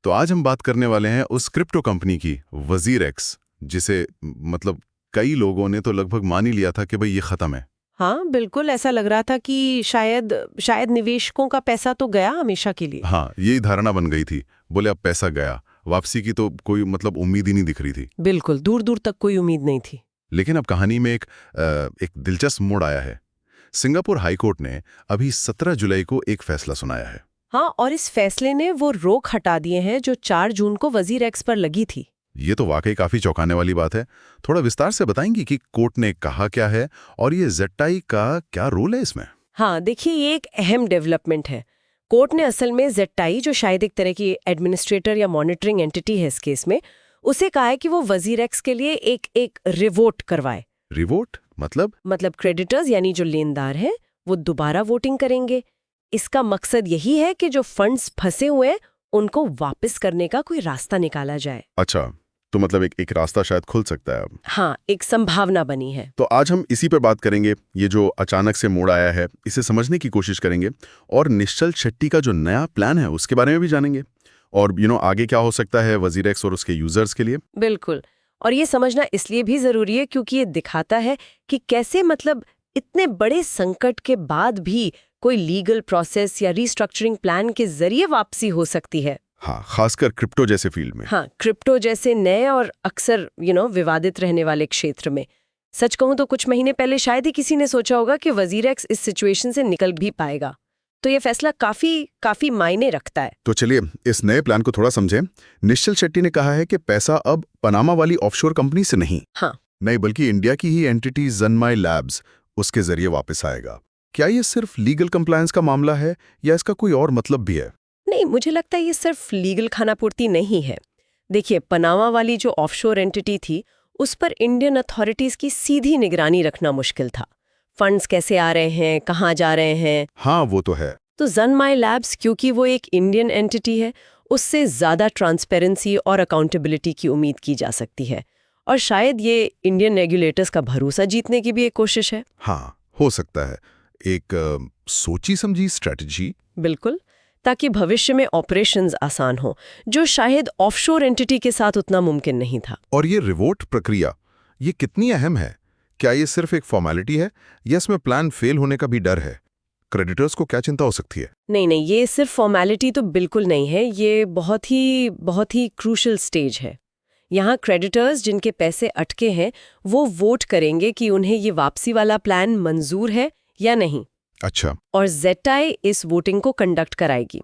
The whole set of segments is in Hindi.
तो आज हम बात करने वाले हैं उस क्रिप्टो कंपनी की, वजीर एक्स, जिसे मतलब कई लोगों ने तो लगभग मान ही लिया था कि भाई ये खत्म है। हाँ बिल्कुल, ऐसा लग रहा था कि शायद निवेशकों का पैसा तो गया हमेशा के लिए। हाँ, यही धारणा बन गई थी। बोले अब पैसा गया, वापसी की तो कोई मतलब उम्मीद ही नहीं दिख रही थी। बिल्कुल, दूर दूर तक कोई उम्मीद नहीं थी। लेकिन अब कहानी में एक दिलचस्प मोड़ आया है। सिंगापुर हाईकोर्ट ने अभी 17 जुलाई को एक फैसला सुनाया है। हाँ, और इस फैसले ने वो रोक हटा दिए हैं जो 4 जून को वजीर एक्स पर लगी थी। ये तो वाकई काफी चौंकाने वाली बात है। थोड़ा विस्तार से बताएंगी कि कोर्ट ने कहा क्या है और ये जेट्टाई का क्या रोल है इसमें? हाँ देखिए, ये एक अहम डेवलपमेंट है। कोर्ट ने असल में जेट्टाई, जो शायद एक तरह की एडमिनिस्ट्रेटर या मॉनिटरिंग एंटिटी है इस केस में, उसे कहा है कि वो वजीर एक्स के लिए एक रिवोट करवाए। रिवोट मतलब क्रेडिटर्स यानी जो लेनदार हैं वो दोबारा वोटिंग करेंगे। इसका मकसद यही है कि जो फंड्स फंसे हुए हैं उनको वापस करने का कोई रास्ता निकाला जाए। अच्छा, तो मतलब एक रास्ता शायद खुल सकता है अब। हाँ, एक संभावना बनी है। तो आज हम इसी पर बात करेंगे। ये जो अचानक से मोड़ आया है, इसे समझने की कोशिश करेंगे और निश्चल शेट्टी का जो नया प्लान है उसके बारे में भी जानेंगे। और आगे क्या हो सकता है वजीर एक्स और उसके यूजर्स के लिए। बिल्कुल, और ये समझना इसलिए भी जरूरी है क्योंकि ये दिखाता है कि कैसे मतलब इतने बड़े संकट के बाद भी कोई लीगल प्रोसेस या रीस्ट्रक्चरिंग प्लान के जरिए वापसी हो सकती है। हाँ, खासकर क्रिप्टो जैसे फील्ड में। हाँ, क्रिप्टो जैसे नए और अक्सर विवादित रहने वाले क्षेत्र में। सच कहूं तो कुछ महीने पहले शायद ही किसी ने सोचा होगा कि वजीर एक्स इस सिचुएशन से निकल भी पाएगा। तो ये फैसला काफी मायने रखता है। तो चलिए इस नए प्लान को थोड़ा समझें। निश्चल शेट्टी ने कहा है कि पैसा अब पनामा वाली ऑफशोर कंपनी से नहीं, हाँ, नहीं बल्कि इंडिया की ही एंटिटी ज़ेनमाई लैब्स, उसके जरिए वापस आएगा। क्या ये सिर्फ लीगल कंप्लायंस का मामला है या इसका कोई और मतलब भी है? नहीं, मुझे लगता है ये सिर्फ लीगल खानापूर्ति नहीं है। देखिए, पनामा वाली जो ऑफशोर एंटिटी थी उस पर इंडियन अथॉरिटीज की सीधी निगरानी रखना मुश्किल था। फंड्स कैसे आ रहे हैं, कहाँ जा रहे हैं। हाँ, वो तो है। तो ज़ेनमाई लैब्स, क्योंकि वो एक इंडियन एंटिटी है, उससे ज़्यादा ट्रांसपेरेंसी और अकाउंटेबिलिटी की उम्मीद की जा सकती है। और शायद ये इंडियन रेगुलेटर्स का भरोसा जीतने की भी एक कोशिश है। हाँ, हो सकता है। एक सोची समझी स्ट्रेटजी। बिल्कुल, ताकि भविष्य में ऑपरेशंस आसान हो, जो शायद ऑफशोर एंटिटी के साथ उतना मुमकिन नहीं था। और ये रिवोट प्रक्रिया, ये कितनी अहम है? क्या ये सिर्फ एक फॉर्मेलिटी है या इसमें प्लान फेल होने का भी डर है? क्रेडिटर्स को क्या चिंता हो सकती है? नहीं, ये सिर्फ फॉर्मेलिटी तो बिल्कुल नहीं है। ये बहुत ही क्रूशल स्टेज है। यहाँ क्रेडिटर्स जिनके पैसे अटके हैं वो वोट करेंगे कि उन्हें ये वापसी वाला प्लान मंजूर है या नहीं। अच्छा। और जेट्टाई इस वोटिंग को कंडक्ट कराएगी।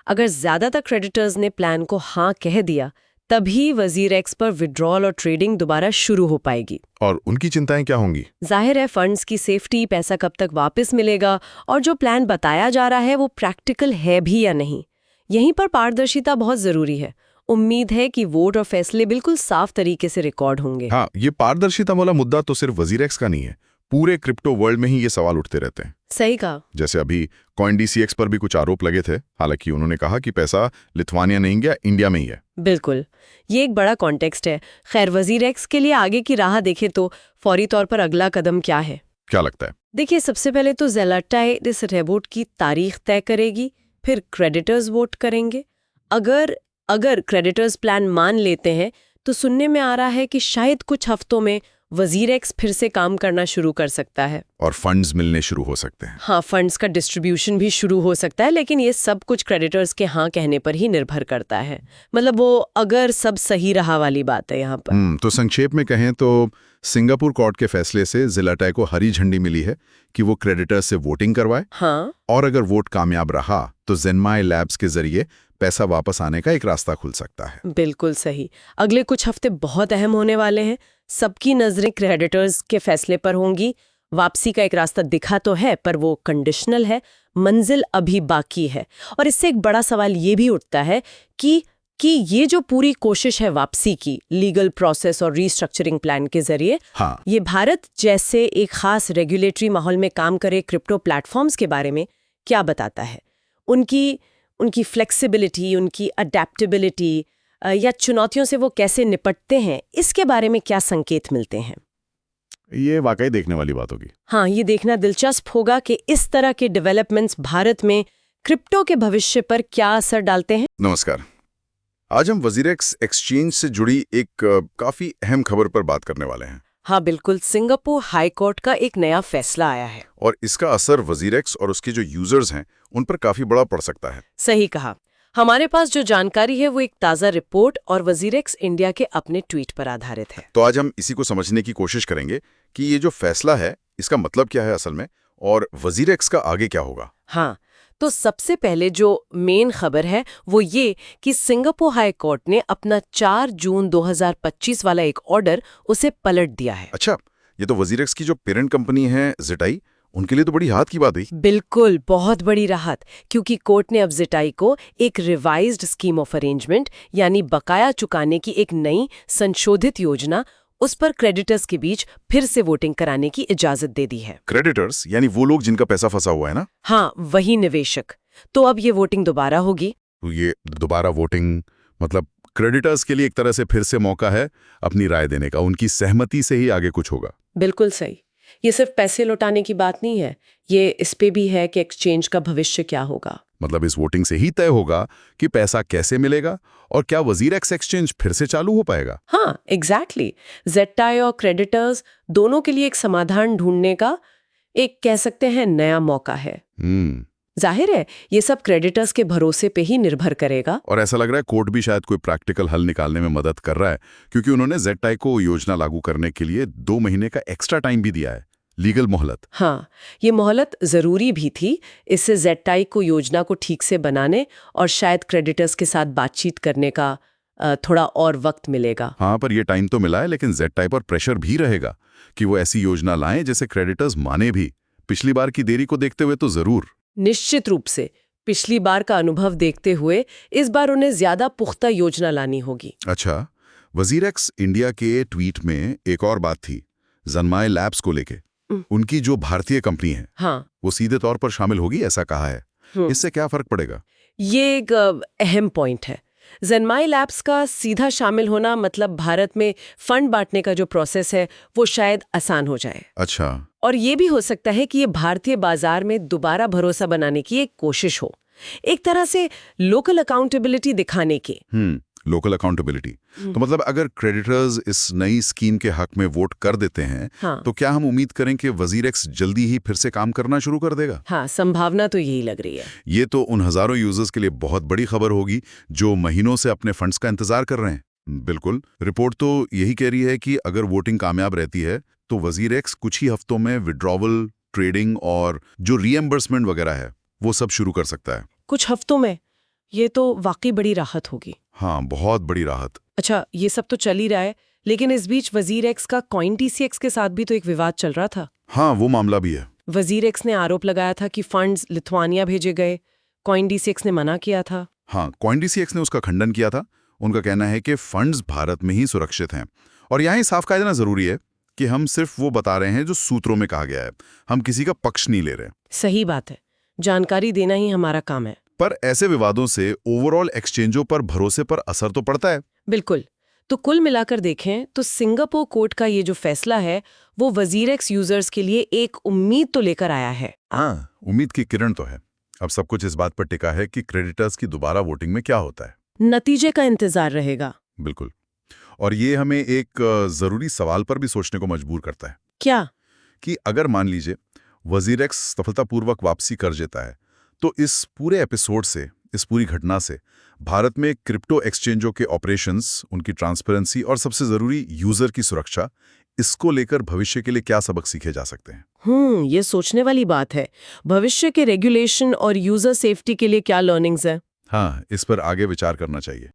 अगर ज्यादातर क्रेडिटर्स ने प्लान को हाँ कह दिया, तभी वजीर एक्स पर विड्रॉल और ट्रेडिंग दोबारा शुरू हो पाएगी। और उनकी चिंताएं क्या होंगी? जाहिर है, फंड्स की सेफ्टी, पैसा कब तक वापस मिलेगा और जो प्लान बताया जा रहा है वो प्रैक्टिकल है भी या नहीं। यहीं पर पारदर्शिता बहुत जरूरी है। उम्मीद है कि वोट और फैसले बिल्कुल साफ तरीके से रिकॉर्ड होंगे। हाँ, ये पारदर्शिता वाला मुद्दा तो सिर्फ वजीर एक्स का नहीं है, पूरे क्रिप्टो वर्ल्ड में ही ये सवाल उठते रहते हैं। सही कहा। जैसे अभी CoinDCX पर भी कुछ आरोप लगे थे, हालांकि उन्होंने कहा कि पैसा लिथुआनिया नहीं गया, इंडिया में ही है। बिल्कुल, ये एक बड़ा कॉन्टेक्स्ट है। खैर, वजीर एक्स के लिए आगे की राह देखे तो फौरी तौर पर अगला कदम क्या है? क्या लगता है? देखिए, सबसे पहले तो जेट्टाई इस रिवोट की तारीख तय करेगी, फिर क्रेडिटर्स वोट करेंगे। अगर क्रेडिटर्स प्लान मान लेते हैं तो सुनने में आ रहा है कि शायद कुछ हफ्तों में वजीर एक्स फिर से काम करना शुरू कर सकता है और फंड्स मिलने शुरू हो सकते हैं। हाँ, फंड्स का डिस्ट्रीब्यूशन भी शुरू हो सकता है, लेकिन ये सब कुछ क्रेडिटर्स के हाँ कहने पर ही निर्भर करता है। मतलब वो अगर सब सही रहा वाली बात है यहाँ पर। तो संक्षेप में कहें तो सिंगापुर कोर्ट के फैसले से जेट्टाई को हरी झंडी मिली है कि वो क्रेडिटर्स से वोटिंग करवाए। हाँ, और अगर वोट कामयाब रहा तो ज़ेनमाई लैब्स के जरिए पैसा वापस आने का एक रास्ता खुल सकता है। बिल्कुल सही। अगले कुछ हफ्ते बहुत अहम होने वाले हैं। सबकी नजरें क्रेडिटर्स के फैसले पर होंगी। वापसी का एक रास्ता दिखा तो है, पर वो कंडीशनल है, मंजिल अभी बाकी है। और इससे एक बड़ा सवाल ये भी उठता है कि ये जो पूरी कोशिश है वापसी की, लीगल प्रोसेस और रीस्ट्रक्चरिंग प्लान के जरिए, हाँ, ये भारत जैसे एक खास रेगुलेटरी माहौल में काम करे क्रिप्टो प्लेटफॉर्म्स के बारे में क्या बताता है? उनकी फ्लेक्सिबिलिटी, उनकी अडेप्टेबिलिटी या चुनौतियों से वो कैसे निपटते हैं, इसके बारे में क्या संकेत मिलते हैं? ये वाकई देखने वाली बात होगी। हाँ, ये देखना दिलचस्प होगा कि इस तरह के डेवलपमेंट्स भारत में क्रिप्टो के भविष्य पर क्या असर डालते हैं। नमस्कार, आज हम वजीरेक्स एक्सचेंज से जुड़ी एक काफी अहम खबर पर बात करने वाले हैं हाँ बिल्कुल, सिंगापुर हाई कोर्ट का एक नया फैसला आया है। और इसका असर वजीरेक्स और उसके जो यूजर्स हैं उन पर काफी बड़ा पड़ सकता है। सही कहा। हमारे पास जो जानकारी है वो एक ताज़ा रिपोर्ट और वजीरेक्स इंडिया के अपने ट्वीट पर आधारित है। तो आज हम इसी को समझने की कोशिश करेंगे कि ये जो फैसला है इसका मतलब क्या है असल में, और वजीरेक्स का आगे क्या होगा। हाँ, तो सबसे पहले जो मेन खबर है वो ये कि सिंगापुर हाई कोर्ट ने अपना 4 जून 2025 वाला एक ऑर्डर उसे पलट दिया है। अच्छा, ये तो वजीरेक्स की जो पेरेंट कंपनी है ज़ेटाई, उनके लिए तो बड़ी राहत की बात हुई। बिल्कुल, बहुत बड़ी राहत, क्योंकि कोर्ट ने अब ज़ेटाई को एक रिवाइज्ड स्कीम ऑफ अरेंजमेंट यानी बकाया चुकाने की एक नई संशोधित योजना, उस पर क्रेडिटर्स के बीच फिर से वोटिंग कराने की इजाजत दे दी है। क्रेडिटर्स यानी वो लोग जिनका पैसा फंसा हुआ है ना? हाँ, वही निवेशक। तो अब ये वोटिंग दोबारा होगी। तो ये दोबारा वोटिंग मतलब क्रेडिटर्स के लिए एक तरह से फिर से मौका है अपनी राय देने का, उनकी सहमति से ही आगे कुछ होगा। बिल्कुल सही। ये सिर्फ पैसे लौटाने की बात नहीं है, ये इस पे भी है कि एक्सचेंज का भविष्य क्या होगा। मतलब इस वोटिंग से ही तय होगा कि पैसा कैसे मिलेगा और क्या वजीरेक्स एक्सचेंज फिर से चालू हो पाएगा। हाँ, एग्जैक्टली। ज़ेटाई और क्रेडिटर्स दोनों के लिए एक समाधान ढूंढने का एक कह सकते हैं नया मौका है। जाहिर है ये सब क्रेडिटर्स के भरोसे पे ही निर्भर करेगा। और ऐसा लग रहा है कोर्ट भी शायद कोई प्रैक्टिकल हल निकालने में मदद कर रहा है, क्योंकि उन्होंने ज़ेटाई को योजना लागू करने के लिए 2 महीने का एक्स्ट्रा टाइम भी दिया है, लीगल मोहलत। हाँ, ये मोहलत जरूरी भी थी। इससे ज़ेटाई को योजना को ठीक से बनाने और शायद क्रेडिटर्स के साथ बातचीत करने का थोड़ा और वक्त मिलेगा। हाँ, पर ये टाइम तो मिला है, लेकिन ज़ेटाई पर प्रेशर भी रहेगा कि वो ऐसी योजना लाएं जिसे क्रेडिटर्स माने भी। पिछली बार की देरी को देखते हुए तो जरूर। निश्चित रूप से पिछली बार का अनुभव देखते हुए इस बार उन्हें ज्यादा पुख्ता योजना लानी होगी। अच्छा, वजीरेक्स इंडिया के ट्वीट में एक और बात थी, जन्माय लैब्स को लेके। उनकी जो भारतीय कंपनी है, हाँ, वो सीधे तौर पर शामिल होगी ऐसा कहा है। इससे क्या फर्क पड़ेगा? ये एक अहम पॉइंट है। ज़ेनमाई लैब्स का सीधा शामिल होना मतलब भारत में फंड बांटने का जो प्रोसेस है वो शायद आसान हो जाए। अच्छा, और ये भी हो सकता है कि ये भारतीय बाजार में दोबारा भरोसा बनाने की एक कोशिश हो, एक तरह से लोकल अकाउंटेबिलिटी दिखाने की। Local accountability. तो मतलब अगर क्रेडिटर्स इस नई स्कीम के हक में वोट कर देते हैं, हाँ, तो क्या हम उम्मीद करें कि वजीरेक्स जल्दी ही फिर से काम करना शुरू कर देगा? हाँ, संभावना तो यही लग रही है। ये तो उन हजारों यूजर्स के लिए बहुत बड़ी खबर होगी जो महीनों से अपने फंड्स का इंतजार कर रहे हैं। बिल्कुल, रिपोर्ट तो यही कह रही है कि अगर वोटिंग कामयाब रहती है तो वजीरेक्स कुछ ही हफ्तों में विड्रॉवल, ट्रेडिंग और जो रीएम्बर्समेंट वगैरह है वो सब शुरू कर सकता है। कुछ हफ्तों में? ये तो वाकई बड़ी राहत होगी। हाँ, बहुत बड़ी राहत। अच्छा, ये सब तो चल ही रहा है, लेकिन इस बीच वजीरेक्स का CoinTCX के साथ भी तो एक विवाद चल रहा था। हाँ, वो मामला भी है। वजीरेक्स ने आरोप लगाया था कि फंड्स लिथुआनिया भेजे गए। CoinTCX ने मना किया था। हाँ, CoinTCX ने उसका खंडन किया था। उनका कहना है कि फंड्स भारत में ही सुरक्षित हैं। और यहाँ ही साफ कह देना जरूरी है कि हम सिर्फ वो बता रहे हैं जो सूत्रों में कहा गया है, हम किसी का पक्ष नहीं ले रहे। सही बात है, जानकारी देना ही हमारा काम है। पर ऐसे विवादों से ओवरऑल एक्सचेंजों पर भरोसे पर असर तो पड़ता है। बिल्कुल। तो कुल मिलाकर देखें तो सिंगापुर कोर्ट का ये जो फैसला है वो वजीरेक्स यूजर्स के लिए एक उम्मीद तो लेकर आया है। हाँ, उम्मीद की किरण तो है। अब सब कुछ इस बात पर टिका है कि क्रेडिटर्स की दोबारा वोटिंग में क्या होता है। नतीजे का इंतजार रहेगा। बिल्कुल। और ये हमें एक जरूरी सवाल पर भी सोचने को मजबूर करता है। क्या? कि अगर मान लीजिए वजीरेक्स सफलतापूर्वक वापसी कर देता है, तो इस पूरे एपिसोड से, इस पूरी घटना से भारत में क्रिप्टो एक्सचेंजों के ऑपरेशंस, उनकी ट्रांसपेरेंसी और सबसे जरूरी यूजर की सुरक्षा, इसको लेकर भविष्य के लिए क्या सबक सीखे जा सकते हैं? ये सोचने वाली बात है। भविष्य के रेगुलेशन और यूजर सेफ्टी के लिए क्या लर्निंग्स हैं? हाँ, इस पर आगे विचार करना चाहिए।